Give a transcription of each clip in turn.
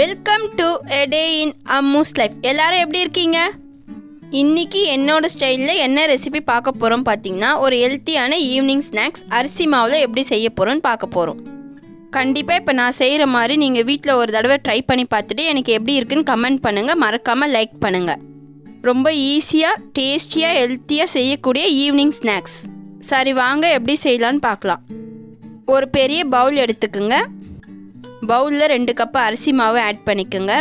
Welcome to a day in Ammu's life. எல்லாரும் எப்படி இருக்கீங்க? இன்றைக்கி என்னோட ஸ்டைலில் என்ன ரெசிபி பார்க்க போகிறோம் பார்த்தீங்கன்னா, ஒரு ஹெல்த்தியான ஈவினிங் ஸ்நாக்ஸ் அரிசி மாவில் எப்படி செய்ய போகிறோன்னு பார்க்க போகிறோம். கண்டிப்பாக இப்போ நான் செய்கிற மாதிரி நீங்கள் வீட்டில் ஒரு தடவை ட்ரை பண்ணி பார்த்துட்டு எனக்கு எப்படி இருக்குன்னு கமெண்ட் பண்ணுங்கள், மறக்காமல் லைக் பண்ணுங்கள். ரொம்ப ஈஸியாக டேஸ்டியாக ஹெல்த்தியாக செய்யக்கூடிய ஈவினிங் ஸ்நாக்ஸ். சரி வாங்க எப்படி செய்யலான்னு பார்க்கலாம். ஒரு பெரிய பவுல் எடுத்துக்குங்க. பவுலில் 2 கப் அரிசி மாவு ஆட் பண்ணிக்கோங்க.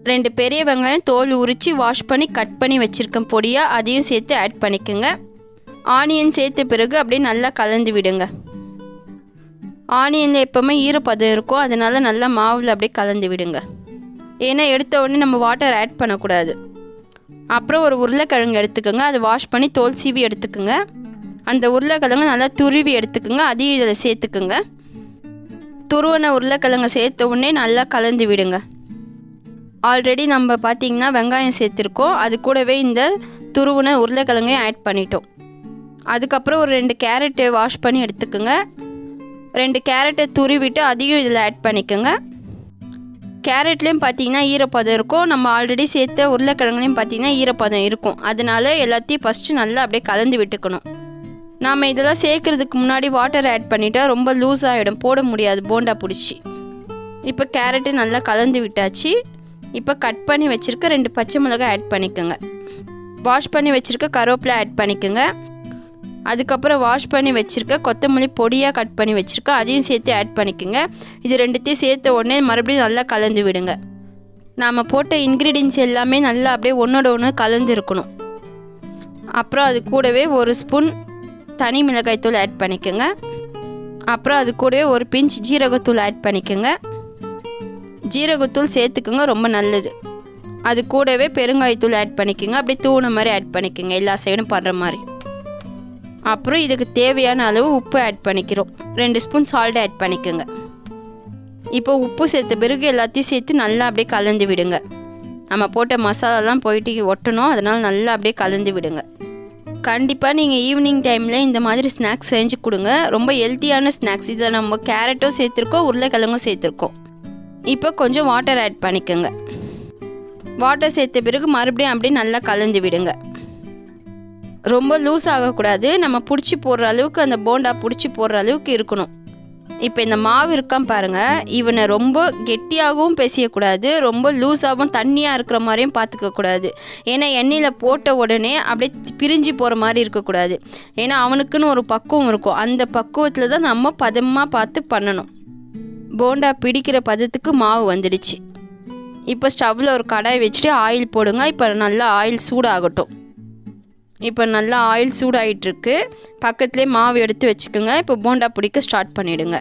2 பெரிய வெங்காயம் தோல் உரித்து வாஷ் பண்ணி கட் பண்ணி வச்சுருக்கேன் பொடியாக, அதையும் சேர்த்து ஆட் பண்ணிக்கோங்க. ஆனியன் சேர்த்த பிறகு அப்படியே நல்லா கலந்து விடுங்க. ஆனியனில் எப்போவுமே ஈரப்பதம் இருக்கும், அதனால் நல்லா மாவில் அப்படியே கலந்து விடுங்க. ஏன்னா எடுத்த உடனே நம்ம வாட்டர் ஆட் பண்ணக்கூடாது. அப்புறம் ஒரு உருளைக்கிழங்கு எடுத்துக்கோங்க. அதை வாஷ் பண்ணி தோல் சீவி எடுத்துக்கோங்க. அந்த உருளைக்கிழங்கு நல்லா துருவி எடுத்துக்கோங்க. அதையும் இதில் சேர்த்துக்குங்க. துருவன உருளைக்கிழங்கு சேர்த்த உடனே நல்லா கலந்து விடுங்க. ஆல்ரெடி நம்ம பார்த்திங்கன்னா வெங்காயம் சேர்த்துருக்கோம், அது கூடவே இந்த துருவன உருளைக்கிழங்கையும் ஆட் பண்ணிட்டோம். அதுக்கப்புறம் ஒரு 2 கேரட்டை வாஷ் பண்ணி எடுத்துக்கோங்க. 2 கேரட்டை துருவிட்டு அதையும் இதில் ஆட் பண்ணிக்கோங்க. கேரட்லேயும் பார்த்திங்கன்னா ஈரப்பதம் இருக்கும், நம்ம ஆல்ரெடி சேர்த்த உருளைக்கிழங்குலேயும் பார்த்திங்கன்னா ஈரப்பதம் இருக்கும். அதனால எல்லாத்தையும் ஃபஸ்ட்டு நல்லா அப்படியே கலந்து விட்டுக்கணும். நாம் இதெல்லாம் சேர்க்குறதுக்கு முன்னாடி வாட்டர் ஆட் பண்ணிட்டா ரொம்ப லூஸ் ஆகிடும், போட முடியாது போண்டா பிடிச்சி. இப்போ கேரட்டு நல்லா கலந்து விட்டாச்சு. இப்போ கட் பண்ணி வச்சுருக்க 2 பச்சை மிளகாய் ஆட் பண்ணிக்கோங்க. வாஷ் பண்ணி வச்சுருக்க கருவேப்பிலை ஆட் பண்ணிக்கோங்க. அதுக்கப்புறம் வாஷ் பண்ணி வச்சுருக்க கொத்தமல்லி பொடியாக கட் பண்ணி வச்சுருக்க அதையும் சேர்த்து ஆட் பண்ணிக்கோங்க. இது 2த்தையும் சேர்த்த உடனே மறுபடியும் நல்லா கலந்து விடுங்க. நாம் போட்ட இன்க்ரீடியன்ஸ் எல்லாமே நல்லா அப்படியே ஒன்றோட ஒன்று கலந்து இருக்கணும். அப்புறம் அது கூடவே 1 ஸ்பூன் தனி மிளகாய்த்தூள் ஆட் பண்ணிக்கோங்க. அப்புறம் அது கூடவே ஒரு பிஞ்ச் ஜீரகத்தூள் ஆட் பண்ணிக்கோங்க. ஜீரகத்தூள் சேர்த்துக்குங்க, ரொம்ப நல்லது. அது கூடவே பெருங்காயத்தூள் ஆட் பண்ணிக்கோங்க. அப்படியே தூண மாதிரி ஆட் பண்ணிக்கோங்க, எல்லா சைடும் படுற மாதிரி. அப்புறம் இதுக்கு தேவையான அளவு உப்பு ஆட் பண்ணிக்கிறோம். 2 ஸ்பூன் சால்ட் ஆட் பண்ணிக்கோங்க. இப்போ உப்பு சேர்த்த பிறகு எல்லாத்தையும் சேர்த்து நல்லா அப்படியே கலந்து விடுங்க. நம்ம போட்ட மசாலாலாம் போயிட்டு ஒட்டணும், அதனால் நல்லா அப்படியே கலந்து விடுங்க. கண்டிப்பாக நீங்கள் ஈவினிங் டைமில் இந்த மாதிரி ஸ்நாக்ஸ் செஞ்சு கொடுங்க. ரொம்ப ஹெல்த்தியான ஸ்நாக்ஸ். இதில் நம்ம கேரட்டும் சேர்த்துருக்கோம், உருளைக்கிழங்கும் சேர்த்துருக்கோம். இப்போ கொஞ்சம் வாட்டர் ஆட் பண்ணிக்கோங்க. வாட்டர் சேர்த்த பிறகு மறுபடியும் அப்படியே நல்லா கலந்து விடுங்க. ரொம்ப லூஸ் ஆகக்கூடாது, நம்ம பிடிச்சி போடுற அளவுக்கு, அந்த போண்டா பிடிச்சி போடுற அளவுக்கு இருக்கணும். இப்போ இந்த மாவு இருக்கான் பாருங்கள், இவனை ரொம்ப கெட்டியாகவும் பேசியக்கூடாது, ரொம்ப லூஸாகவும் தண்ணியாக இருக்கிற மாதிரியும் பார்த்துக்கக்கூடாது. ஏன்னா எண்ணெயில் போட்ட உடனே அப்படியே பிரிஞ்சு போகிற மாதிரி இருக்கக்கூடாது. ஏன்னா அவனுக்குன்னு ஒரு பக்குவம் இருக்கும், அந்த பக்குவத்தில் தான் நம்ம பதமாக பார்த்து பண்ணணும். போண்டா பிடிக்கிற பதத்துக்கு மாவு வந்துடுச்சு. இப்போ ஸ்டவ்வில் ஒரு கடாய் வச்சுட்டு ஆயில் போடுங்க. இப்போ நல்லா ஆயில் சூடாகட்டும். இப்போ நல்லா ஆயில் சூடாகிட்டுருக்கு. பக்கத்துலேயே மாவு எடுத்து வச்சுக்கோங்க. இப்போ போண்டா பிடிக்க ஸ்டார்ட் பண்ணிவிடுங்க.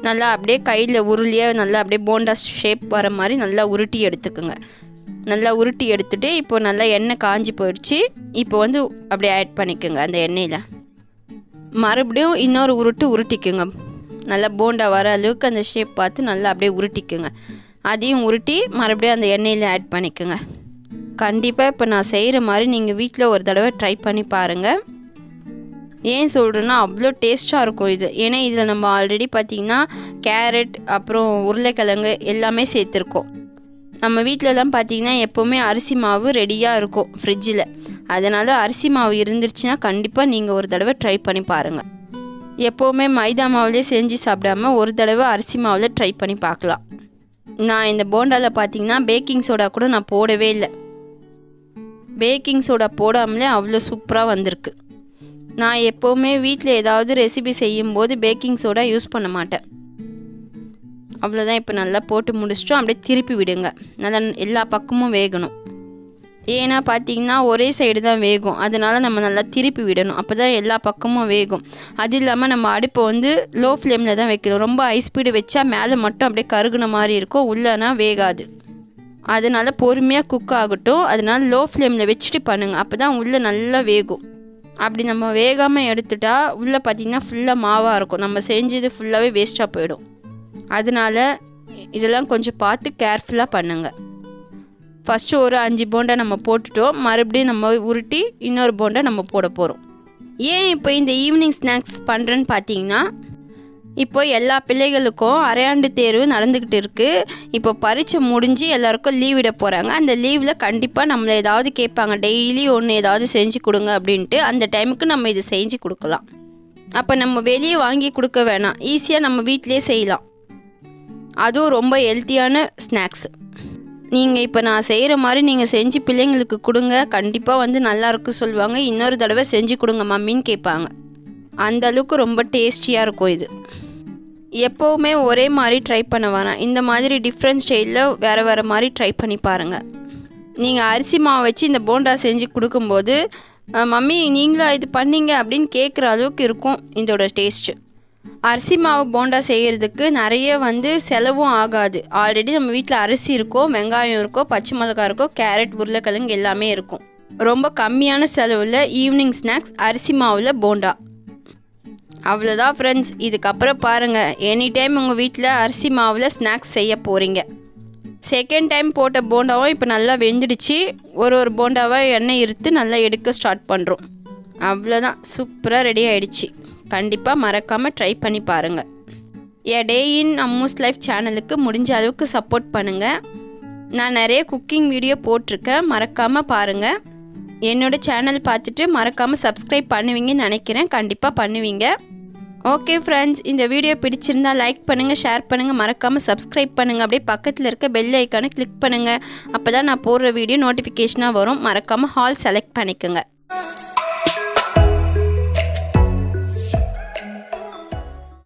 நல்லா அப்படியே கையில் உருளியாக நல்லா அப்படியே போண்டா ஷேப் வர மாதிரி நல்லா உருட்டி எடுத்துக்கோங்க. நல்லா உருட்டி எடுத்துகிட்டு இப்போ நல்லா எண்ணெய் காஞ்சி போயிடுச்சு. இப்போ அப்படியே ஆட் பண்ணிக்கோங்க அந்த எண்ணெயில். மறுபடியும் இன்னொரு உருட்டிக்குங்க. நல்லா போண்டா வர அளவுக்கு அந்த ஷேப் பார்த்து நல்லா அப்படியே உருட்டிக்குங்க. அதையும் உருட்டி மறுபடியும் அந்த எண்ணெயில் ஆட் பண்ணிக்கோங்க. கண்டிப்பாக இப்போ நான் செய்கிற மாதிரி நீங்கள் வீட்டில் ஒரு தடவை ட்ரை பண்ணி பாருங்கள். ஏன் சொல்கிறேன்னா அவ்வளோ டேஸ்ட்டாக இருக்கும் இது. ஏன்னா இதில் நம்ம ஆல்ரெடி பார்த்திங்கன்னா கேரட் அப்புறம் உருளைக்கிழங்கு எல்லாமே சேர்த்துருக்கோம். நம்ம வீட்டிலலாம் பார்த்திங்கன்னா எப்போவுமே அரிசி மாவு ரெடியாக இருக்கும் ஃப்ரிட்ஜில். அதனால் அரிசி மாவு இருந்துருச்சுன்னா கண்டிப்பாக நீங்கள் ஒரு தடவை ட்ரை பண்ணி பாருங்கள். எப்போவுமே மைதா மாவுலேயே செஞ்சு சாப்பிடாமல் ஒரு தடவை அரிசி மாவில் ட்ரை பண்ணி பார்க்கலாம். நான் இந்த போண்டாவில் பார்த்திங்கன்னா பேக்கிங் சோடா கூட நான் போடவே இல்லை. பேக்கிங் சோடா போடாமலே அவ்வளோ சூப்பராக வந்திருக்கு. நான் எப்போவுமே வீட்டில் ஏதாவது ரெசிபி செய்யும்போது பேக்கிங் சோடா யூஸ் பண்ண மாட்டேன். அவ்வளோதான். இப்போ நல்லா போட்டு முடிச்சிட்டோம். அப்படியே திருப்பி விடுங்க. நல்லா எல்லா பக்கமும் வேகணும். ஏன்னா பார்த்திங்கன்னா ஒரே சைடு தான் வேகும், அதனால் நம்ம நல்லா திருப்பி விடணும். அப்போ தான் எல்லா பக்கமும் வேகும். அது இல்லாமல் நம்ம அடுப்பை லோ ஃப்ளேமில் தான் வைக்கணும். ரொம்ப ஹை ஸ்பீடு வச்சா மேலே மட்டும் அப்படியே கருகுன மாதிரி இருக்கும், உள்ளனா வேகாது. அதனால் பொறுமையாக குக் ஆகட்டும். அதனால் லோ ஃப்ளேமில் வச்சுட்டு பண்ணுங்கள், அப்போ தான் உள்ளே நல்லா வேகும். அப்படி நம்ம வேகாமல் எடுத்துட்டா உள்ளே பார்த்திங்கன்னா ஃபுல்லாக மாவாக இருக்கும், நம்ம செஞ்சது ஃபுல்லாகவே வேஸ்ட்டாக போயிடும். அதனால் இதெல்லாம் கொஞ்சம் பார்த்து கேர்ஃபுல்லாக பண்ணுங்கள். ஃபஸ்ட்டு ஒரு 5 போண்டா நம்ம போட்டுட்டோம். மறுபடியும் நம்ம உருட்டி இன்னொரு போண்டா நம்ம போட போகிறோம். ஏன் இப்போ இந்த ஈவினிங் ஸ்நாக்ஸ் பண்ணுறேன்னு பார்த்தீங்கன்னா, இப்போ எல்லா பிள்ளைகளுக்கும் அரையாண்டு தேர்வு நடந்துக்கிட்டு இருக்குது. இப்போ பரீட்சை முடிஞ்சு எல்லாருக்கும் லீவ் விட போகிறாங்க. அந்த லீவில் கண்டிப்பாக நம்மளை ஏதாவது கேட்பாங்க, டெய்லி ஒன்று ஏதாவது செஞ்சு கொடுங்க அப்படின்ட்டு. அந்த டைமுக்கு நம்ம இதை செஞ்சு கொடுக்கலாம். அப்போ நம்ம வெளியே வாங்கி கொடுக்க வேணாம், ஈஸியாக நம்ம வீட்டிலே செய்யலாம். அதுவும் ரொம்ப ஹெல்த்தியான ஸ்நாக்ஸ். நீங்கள் இப்போ நான் செய்கிற மாதிரி நீங்கள் செஞ்சு பிள்ளைங்களுக்கு கொடுங்க, கண்டிப்பாக வந்து நல்லாயிருக்கு சொல்லுவாங்க. இன்னொரு தடவை செஞ்சு கொடுங்க மம்மின்னு கேட்பாங்க. அந்த அளவுக்கு ரொம்ப டேஸ்டியாக இருக்கும் இது. எப்போவுமே ஒரே மாதிரி ட்ரை பண்ண வேணாம், இந்த மாதிரி டிஃப்ரெண்ட் ஸ்டைலில் வேறு மாதிரி ட்ரை பண்ணி பாருங்கள். நீங்கள் அரிசி மாவு வச்சு இந்த போண்டா செஞ்சு கொடுக்கும்போது மம்மி நீங்களா இது பண்ணீங்க அப்படின்னு கேட்குற அளவுக்கு இருக்கும் இதோட டேஸ்ட்டு. அரிசி மாவு போண்டா செய்கிறதுக்கு நிறைய வந்து செலவும் ஆகாது. ஆல்ரெடி நம்ம வீட்டில் அரிசி இருக்கோ, வெங்காயம் இருக்கோ, பச்சை மிளகாய் இருக்கோ, கேரட், உருளைக்கிழங்கு எல்லாமே இருக்கும். ரொம்ப கம்மியான செலவில் ஈவினிங் ஸ்நாக்ஸ் அரிசி மாவில் போண்டா. அவ்வளோதான் ஃப்ரெண்ட்ஸ். இதுக்கப்புறம் பாருங்கள், எனி டைம் உங்கள் வீட்டில் அரிசி மாவில் ஸ்நாக்ஸ் செய்ய போகிறீங்க. செகண்ட் டைம் போட்ட போண்டாவும் இப்போ நல்லா வெந்துடுச்சு. ஒரு போண்டாவாக எண்ணெய் இருத்து நல்லா எடுக்க ஸ்டார்ட் பண்ணுறோம். அவ்வளோதான், சூப்பராக ரெடி ஆகிடுச்சு. கண்டிப்பாக மறக்காமல் ட்ரை பண்ணி பாருங்கள். ஏ டே இன் அம்மூஸ் லைஃப் சேனலுக்கு முடிஞ்ச அளவுக்கு சப்போர்ட் பண்ணுங்கள். நான் நிறைய குக்கிங் வீடியோ போட்டிருக்கேன், மறக்காமல் பாருங்கள். என்னோடய சேனல் பார்த்துட்டு மறக்காமல் சப்ஸ்கிரைப் பண்ணுவீங்கன்னு நினைக்கிறேன். கண்டிப்பாக பண்ணுவீங்க. ஓகே ஃப்ரெண்ட்ஸ், இந்த வீடியோ பிடிச்சிருந்தால் லைக் பண்ணுங்கள், ஷேர் பண்ணுங்கள், மறக்காமல் சப்ஸ்கிரைப் பண்ணுங்கள். அப்படியே பக்கத்தில் இருக்க பெல் ஐக்கானை கிளிக் பண்ணுங்கள். அப்போ தான் நான் போடுற வீடியோ நோட்டிஃபிகேஷனாக வரும். மறக்காமல் ஹால் செலக்ட் பண்ணிக்கோங்க.